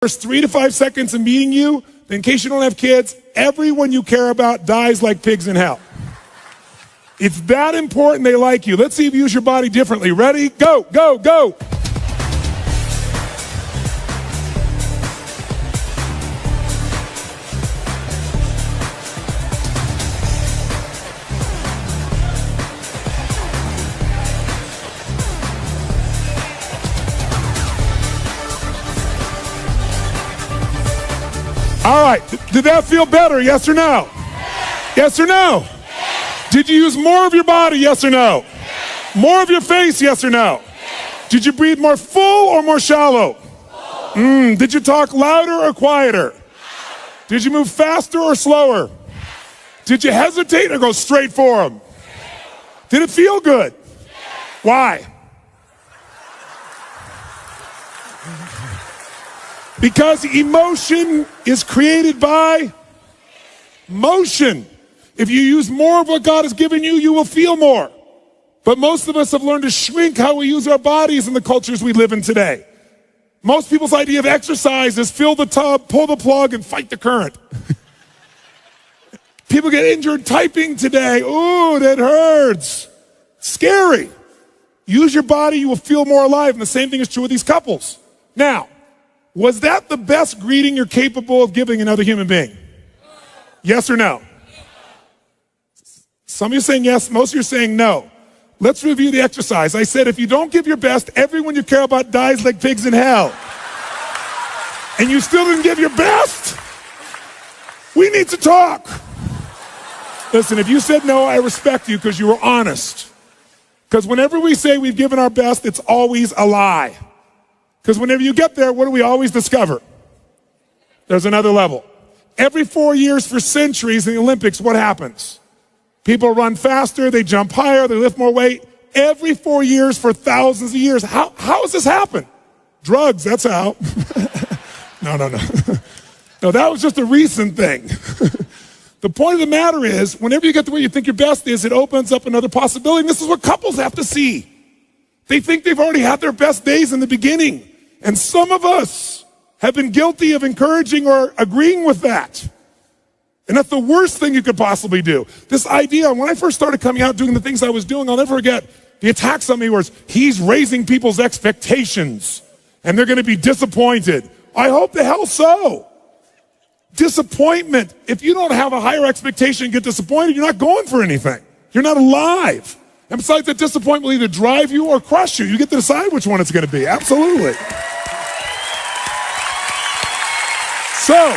First 3 to 5 seconds of meeting you, in case you don't have kids, everyone you care about dies like pigs in hell. It's that important they like you. Let's see if you use your body differently. Ready? Go, go, go. All right, did that feel better, yes or no? Yes or no? Did you use more of your body, yes or no? More of your face, yes or no? Did you breathe more full or more shallow? Did you talk louder or quieter? Did you move faster or slower? Did you hesitate or go straight for them? Did it feel good? Why? Because emotion is created by motion. If you use more of what God has given you, you will feel more. But most of us have learned to shrink how we use our bodies in the cultures we live in today. Most people's idea of exercise is fill the tub, pull the plug, and fight the current. People get injured typing today. Ooh, that hurts. Scary. Use your body, you will feel more alive. And the same thing is true with these couples. Now, was that the best greeting you're capable of giving another human being? Yes or no? Some of you are saying yes, most of you are saying no. Let's review the exercise. I said if you don't give your best, everyone you care about dies like pigs in hell. And you still didn't give your best? We need to talk. Listen, if you said no, I respect you because you were honest. Because whenever we say we've given our best, it's always a lie. Because whenever you get there, what do we always discover? There's another level. Every 4 years for centuries in the Olympics, what happens? People run faster, they jump higher, they lift more weight. Every 4 years for thousands of years. How has this happened? Drugs, that's how. No. No, that was just a recent thing. The point of the matter is, whenever you get to where you think your best is, it opens up another possibility. And this is what couples have to see. They think they've already had their best days in the beginning. And some of us have been guilty of encouraging or agreeing with that. And that's the worst thing you could possibly do. This idea, when I first started coming out doing the things I was doing, I'll never forget the attacks on me was, he's raising people's expectations and they're going to be disappointed. I hope the hell so. Disappointment. If you don't have a higher expectation and get disappointed, you're not going for anything. You're not alive. And besides, that disappointment will either drive you or crush you. You get to decide which one it's going to be. Absolutely. So,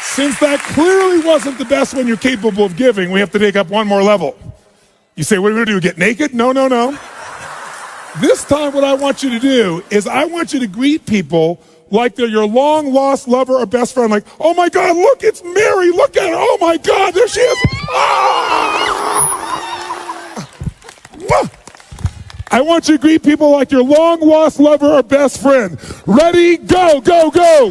since that clearly wasn't the best one you're capable of giving, we have to take up one more level. You say, what are we going to do, get naked? No. This time what I want you to do is I want you to greet people like they're your long-lost lover or best friend. Like, oh my God, look, it's Mary. Look at her. Oh my God, there she is. Ah! I want you to greet people like your long-lost lover or best friend. Ready, go, go, go.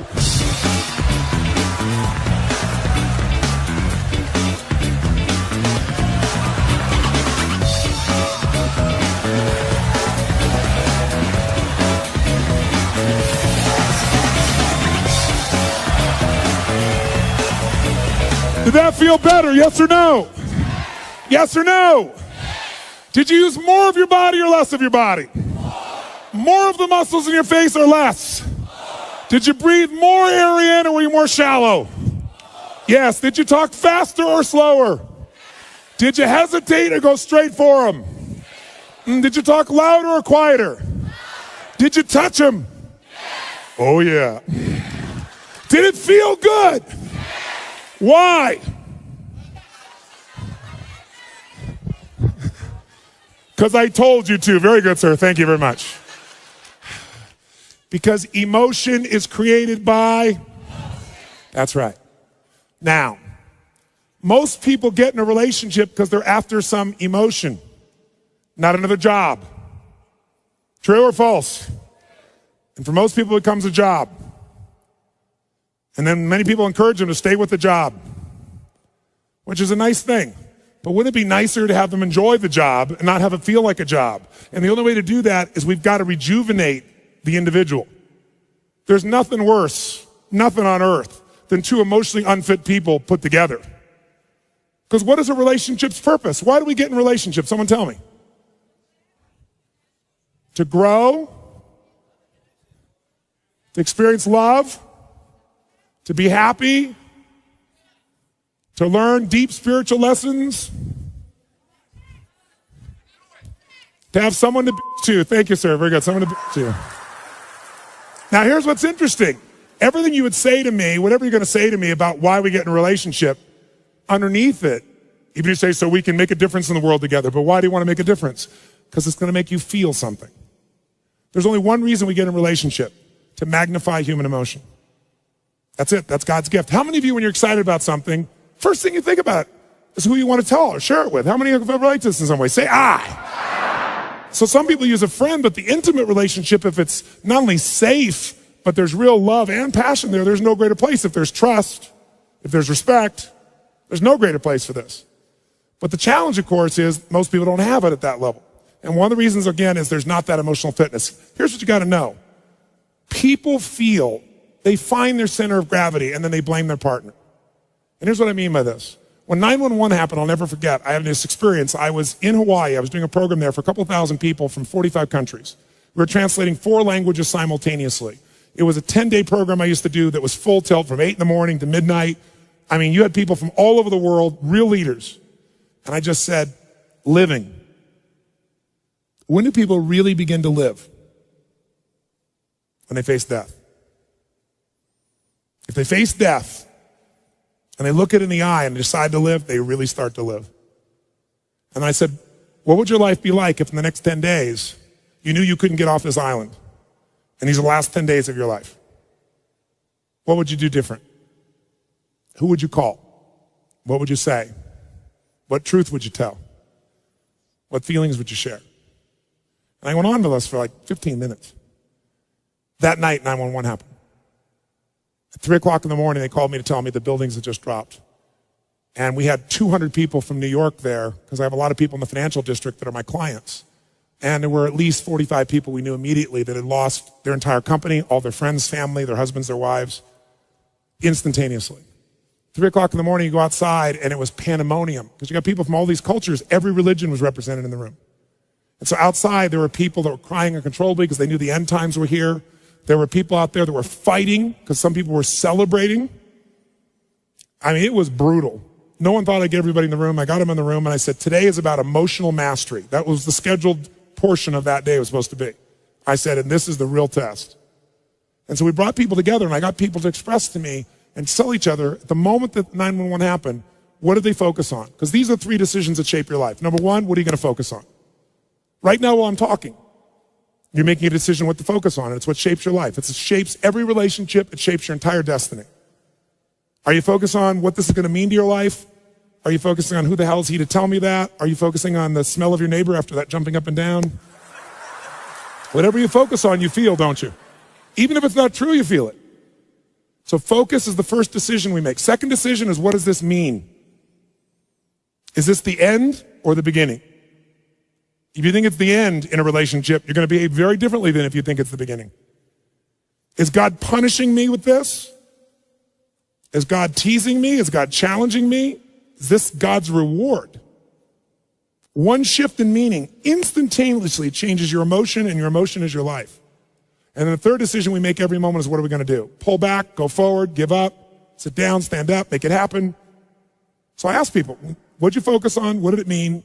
Did that feel better, yes or no? Yes or no? Did you use more of your body or less of your body? More of the muscles in your face or less? Did you breathe more air in or were you more shallow? Yes. Did you talk faster or slower? Did you hesitate or go straight for them? Did you talk louder or quieter? Did you touch them? Oh yeah. Did it feel good? Why? Because I told you to. Very good, sir. Thank you very much. Because emotion is created by... That's right. Now, most people get in a relationship because they're after some emotion, not another job. True or false? And for most people, it becomes a job. And then many people encourage them to stay with the job, which is a nice thing. But wouldn't it be nicer to have them enjoy the job and not have it feel like a job? And the only way to do that is we've got to rejuvenate the individual. There's nothing worse, nothing on earth, than two emotionally unfit people put together. Because what is a relationship's purpose? Why do we get in relationships? Someone tell me. To grow, to experience love, to be happy, to learn deep spiritual lessons, to have someone to bitch to. Thank you, sir. Very good. Someone to bitch to. Now, here's what's interesting. Everything you would say to me, whatever you're going to say to me about why we get in a relationship, underneath it, even if you say, so we can make a difference in the world together. But why do you want to make a difference? Because it's going to make you feel something. There's only one reason we get in a relationship, to magnify human emotion. That's it. That's God's gift. How many of you, when you're excited about something, first thing you think about is who you want to tell or share it with? How many of you have ever liked this in some way? Say, I. So some people use a friend, but the intimate relationship, if it's not only safe, but there's real love and passion there, there's no greater place. If there's trust, if there's respect, there's no greater place for this. But the challenge, of course, is most people don't have it at that level. And one of the reasons, again, is there's not that emotional fitness. Here's what you got to know. People feel they find their center of gravity and then they blame their partner. And here's what I mean by this. When 911 happened, I'll never forget, I had this experience. I was in Hawaii. I was doing a program there for a couple thousand people from 45 countries. We were translating 4 languages simultaneously. It was a 10-day program I used to do that was full tilt from 8 in the morning to midnight. I mean, you had people from all over the world, real leaders. And I just said, living. When do people really begin to live? When they face death. If they face death and they look it in the eye and decide to live, they really start to live. And I said, what would your life be like if in the next 10 days you knew you couldn't get off this island and these are the last 10 days of your life? What would you do different? Who would you call? What would you say? What truth would you tell? What feelings would you share? And I went on to this for like 15 minutes. That night, 911 happened. At 3 o'clock in the morning, they called me to tell me the buildings had just dropped. And we had 200 people from New York there, because I have a lot of people in the financial district that are my clients. And there were at least 45 people we knew immediately that had lost their entire company, all their friends, family, their husbands, their wives, instantaneously. 3 o'clock in the morning, you go outside, and it was pandemonium, because you got people from all these cultures. Every religion was represented in the room. And so outside, there were people that were crying uncontrollably because they knew the end times were here. There were people out there that were fighting because some people were celebrating. I mean, it was brutal. No one thought I'd get everybody in the room. I got them in the room, and I said, today is about emotional mastery. That was the scheduled portion of that day it was supposed to be. I said, and this is the real test. And so we brought people together, and I got people to express to me and tell each other, at the moment that 911 happened, what did they focus on? Because these are 3 decisions that shape your life. Number 1, what are you going to focus on? Right now while I'm talking, you're making a decision what to focus on, and it's what shapes your life. It shapes every relationship. It shapes your entire destiny. Are you focused on what this is going to mean to your life? Are you focusing on who the hell is he to tell me that? Are you focusing on the smell of your neighbor after that jumping up and down? Whatever you focus on, you feel, don't you? Even if it's not true, you feel it. So focus is the first decision we make. Second decision is, what does this mean? Is this the end or the beginning? If you think it's the end in a relationship, you're going to behave very differently than if you think it's the beginning. Is God punishing me with this? Is God teasing me? Is God challenging me? Is this God's reward? One shift in meaning instantaneously changes your emotion, and your emotion is your life. And then the third decision we make every moment is, what are we going to do? Pull back, go forward, give up, sit down, stand up, make it happen. So I ask people, what'd you focus on? What did it mean?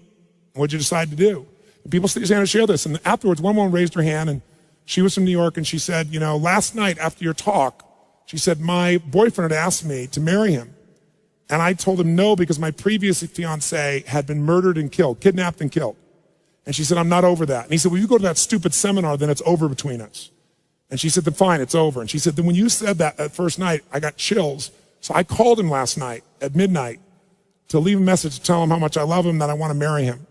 What'd you decide to do? People stand to share this. And afterwards, one woman raised her hand, and she was from New York, and she said, you know, last night after your talk, she said, my boyfriend had asked me to marry him. And I told him no, because my previous fiance had been murdered and killed, kidnapped and killed. And she said, I'm not over that. And he said, well, you go to that stupid seminar, then it's over between us. And she said, then fine, it's over. And she said, then when you said that first night, I got chills. So I called him last night at midnight to leave a message to tell him how much I love him, that I want to marry him.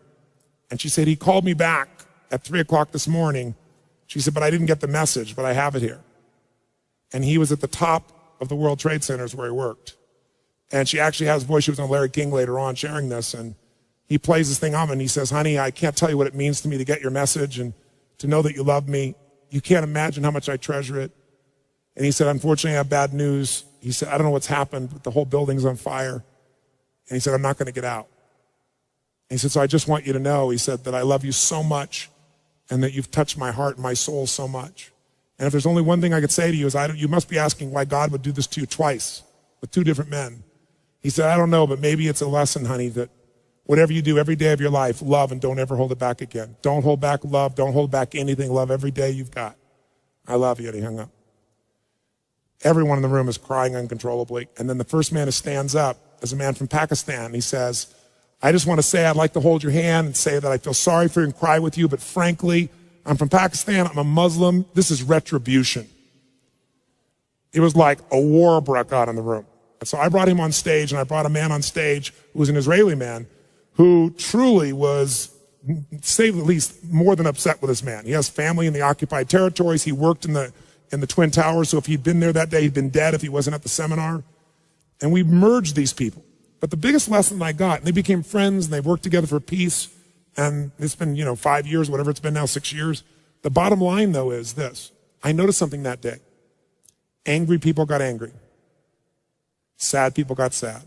And she said, he called me back at 3 o'clock this morning. She said, but I didn't get the message, but I have it here. And he was at the top of the World Trade Centers where he worked. And she actually has a voice. She was on Larry King later on sharing this. And he plays this thing on, and he says, honey, I can't tell you what it means to me to get your message and to know that you love me. You can't imagine how much I treasure it. And he said, unfortunately, I have bad news. He said, I don't know what's happened, but the whole building's on fire. And he said, I'm not going to get out. And he said, so I just want you to know, he said, that I love you so much and that you've touched my heart and my soul so much. And if there's only one thing I could say to you is you must be asking why God would do this to you twice with two different men. He said, I don't know, but maybe it's a lesson, honey, that whatever you do every day of your life, love and don't ever hold it back again. Don't hold back love. Don't hold back anything. Love every day you've got. I love you. And he hung up. Everyone in the room is crying uncontrollably. And then the first man who stands up is a man from Pakistan. He says, I just want to say I'd like to hold your hand and say that I feel sorry for you and cry with you, but frankly, I'm from Pakistan. I'm a Muslim. This is retribution. It was like a war broke out in the room. And so I brought him on stage, and I brought a man on stage who was an Israeli man who truly was, to say the least, more than upset with this man. He has family in the occupied territories. He worked in the Twin Towers, so if he'd been there that day, he'd been dead if he wasn't at the seminar. And we merged these people. But the biggest lesson I got, and they became friends, and they worked together for peace, and it's been, 5 years, whatever it's been now, 6 years. The bottom line, though, is this. I noticed something that day. Angry people got angry. Sad people got sad.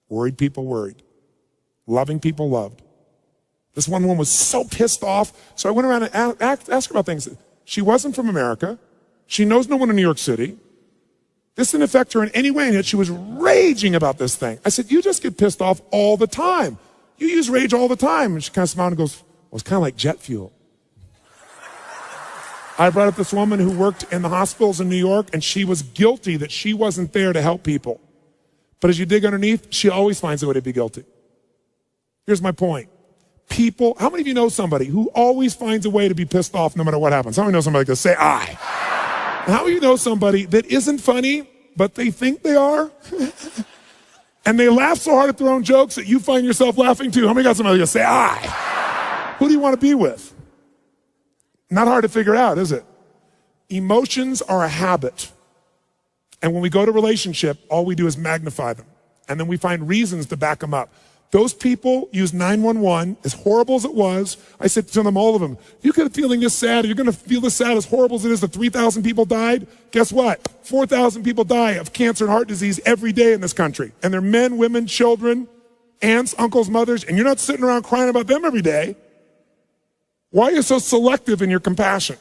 Worried people worried. Loving people loved. This one woman was so pissed off, so I went around and asked her about things. She wasn't from America. She knows no one in New York City. This didn't affect her in any way, and yet she was raging about this thing. I said, you just get pissed off all the time. You use rage all the time. And she kind of smiled and goes, well, it's kind of like jet fuel. I brought up this woman who worked in the hospitals in New York, and she was guilty that she wasn't there to help people. But as you dig underneath, she always finds a way to be guilty. Here's my point. People, how many of you know somebody who always finds a way to be pissed off no matter what happens? How many know somebody like this? Say, I. And how many of you know somebody that isn't funny, but they think they are? And they laugh so hard at their own jokes that you find yourself laughing too. How many got somebody that say, I? Who do you want to be with? Not hard to figure out, is it? Emotions are a habit. And when we go to relationship, all we do is magnify them. And then we find reasons to back them up. Those people use 911, as horrible as it was. I said to them, all of them, you could be feeling this sad, or you're going to feel this sad, as horrible as it is that 3,000 people died. Guess what? 4,000 people die of cancer and heart disease every day in this country. And they're men, women, children, aunts, uncles, mothers, and you're not sitting around crying about them every day. Why are you so selective in your compassion?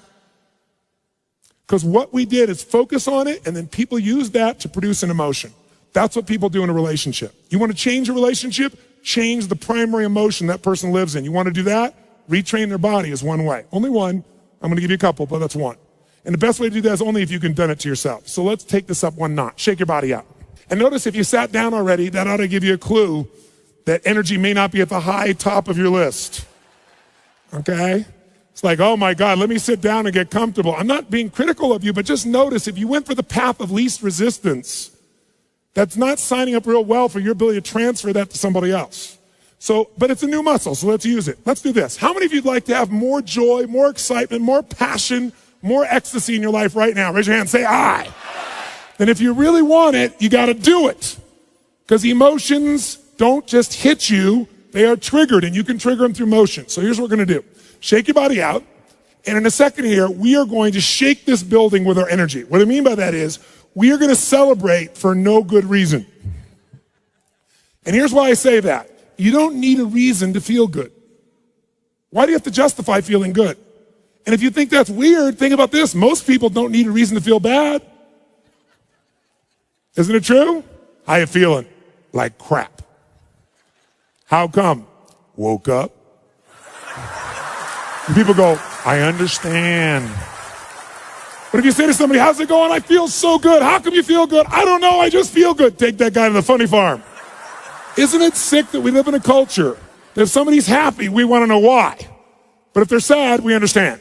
Because what we did is focus on it, and then people use that to produce an emotion. That's what people do in a relationship. You want to change a relationship? Change the primary emotion that person lives in. You want to do that? Retrain their body is one way. Only one. I'm going to give you a couple, but that's one. And the best way to do that is only if you can done it to yourself. So let's take this up one notch. Shake your body up. And notice if you sat down already, that ought to give you a clue that energy may not be at the high top of your list. Okay? It's like, oh my God, let me sit down and get comfortable. I'm not being critical of you, but just notice if you went for the path of least resistance, that's not signing up real well for your ability to transfer that to somebody else. So, but it's a new muscle, so let's use it. Let's do this. How many of you would like to have more joy, more excitement, more passion, more ecstasy in your life right now? Raise your hand, say I. Then if you really want it, you got to do it. Because emotions don't just hit you, they are triggered, and you can trigger them through motion. So here's what we're going to do. Shake your body out, and in a second here, we are going to shake this building with our energy. What I mean by that is, we are going to celebrate for no good reason. And here's why I say that. You don't need a reason to feel good. Why do you have to justify feeling good? And if you think that's weird, think about this. Most people don't need a reason to feel bad. Isn't it true? How you feeling? Like crap. How come? Woke up. And people go, I understand. But if you say to somebody, how's it going? I feel so good. How come you feel good? I don't know. I just feel good. Take that guy to the funny farm. Isn't it sick that we live in a culture that if somebody's happy, we want to know why. But if they're sad, we understand.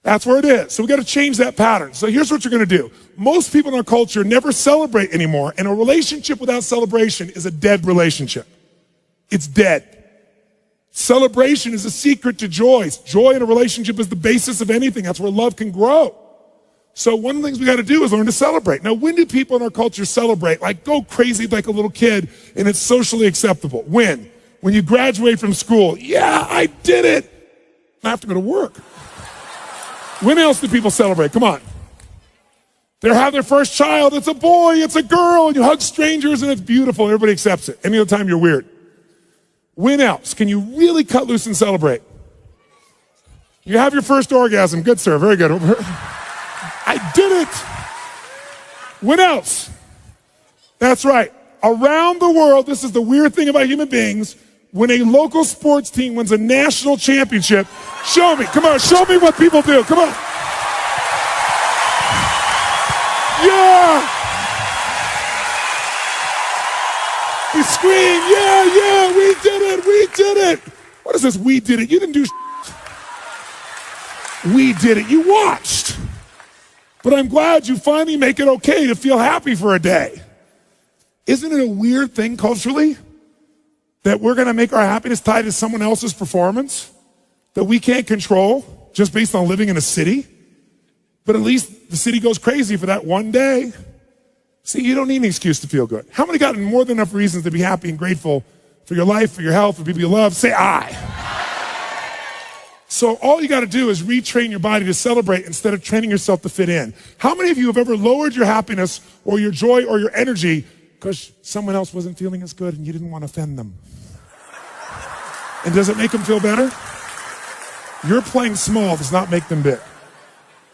That's where it is. So we got to change that pattern. So here's what you're going to do. Most people in our culture never celebrate anymore. And a relationship without celebration is a dead relationship. It's dead. Celebration is a secret to joy. Joy in a relationship is the basis of anything. That's where love can grow. So one of the things we got to do is learn to celebrate. Now, when do people in our culture celebrate? Like go crazy like a little kid and it's socially acceptable. When? When you graduate from school. Yeah, I did it. I have to go to work. When else do people celebrate? Come on. They have their first child. It's a boy, it's a girl, and you hug strangers, and it's beautiful. Everybody accepts it. Any other time, you're weird. When else can you really cut loose and celebrate? You have your first orgasm. Good, sir. Very good. I did it. When else? That's right. Around the world, this is the weird thing about human beings, when a local sports team wins a national championship, show me. Come on, show me what people do. Come on. Yeah! We scream, yeah, we did it. What is this, we did it? You didn't do We did it, you watched. But I'm glad you finally make it okay to feel happy for a day. Isn't it a weird thing culturally that we're gonna make our happiness tied to someone else's performance that we can't control just based on living in a city? But at least the city goes crazy for that one day. See, you don't need an excuse to feel good. How many got more than enough reasons to be happy and grateful for your life, for your health, for people you love? Say I. So all you gotta do is retrain your body to celebrate instead of training yourself to fit in. How many of you have ever lowered your happiness or your joy or your energy because someone else wasn't feeling as good and you didn't want to offend them? And does it make them feel better? Your playing small does not make them big.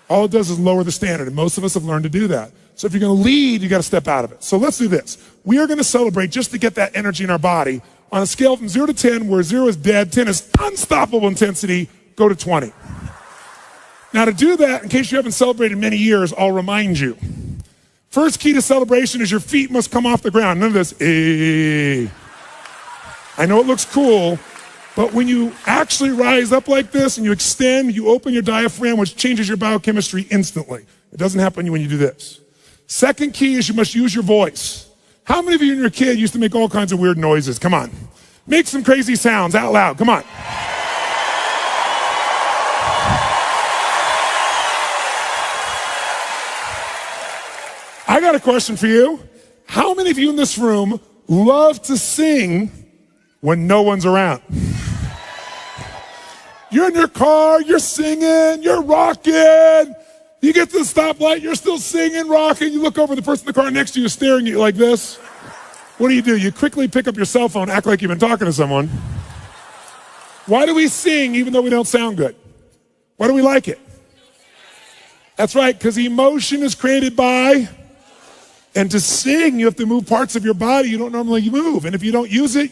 All it does is lower the standard, and most of us have learned to do that. So if you're gonna lead, you gotta step out of it. So let's do this. We are gonna celebrate just to get that energy in our body. On a scale from 0 to 10, where 0 is dead, 10 is unstoppable intensity, go to 20. Now to do that, in case you haven't celebrated in many years, I'll remind you. First key to celebration is your feet must come off the ground. None of this, I know it looks cool, but when you actually rise up like this and you extend, you open your diaphragm, which changes your biochemistry instantly. It doesn't happen when you do this. Second key is you must use your voice. How many of you and your kid used to make all kinds of weird noises? Come on. Make some crazy sounds out loud. Come on. I got a question for you. How many of you in this room love to sing when no one's around? You're in your car, you're singing, you're rocking. You get to the stoplight, you're still singing, rocking. You look over, the person in the car next to you is staring at you like this. What do? You quickly pick up your cell phone, act like you've been talking to someone. Why do we sing even though we don't sound good? Why do we like it? That's right, because emotion is created by, and to sing, you have to move parts of your body you don't normally move. And if you don't use it,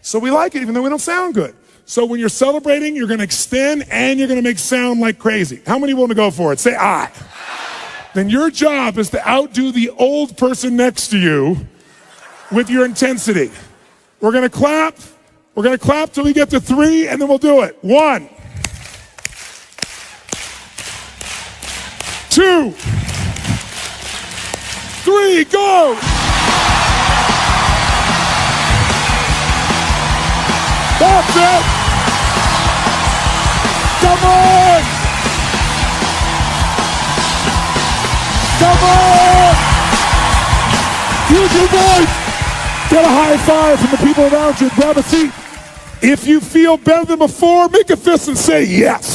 so we like it even though we don't sound good. So when you're celebrating, you're gonna extend and you're gonna make sound like crazy. How many want to go for it? Say I. Then your job is to outdo the old person next to you with your intensity. We're gonna clap till we get to 3, and then we'll do it. 1, 2, 3, go! That's it! Come on! Come on! Use your voice! Get a high five from the people around you. Grab a seat. If you feel better than before, make a fist and say yes.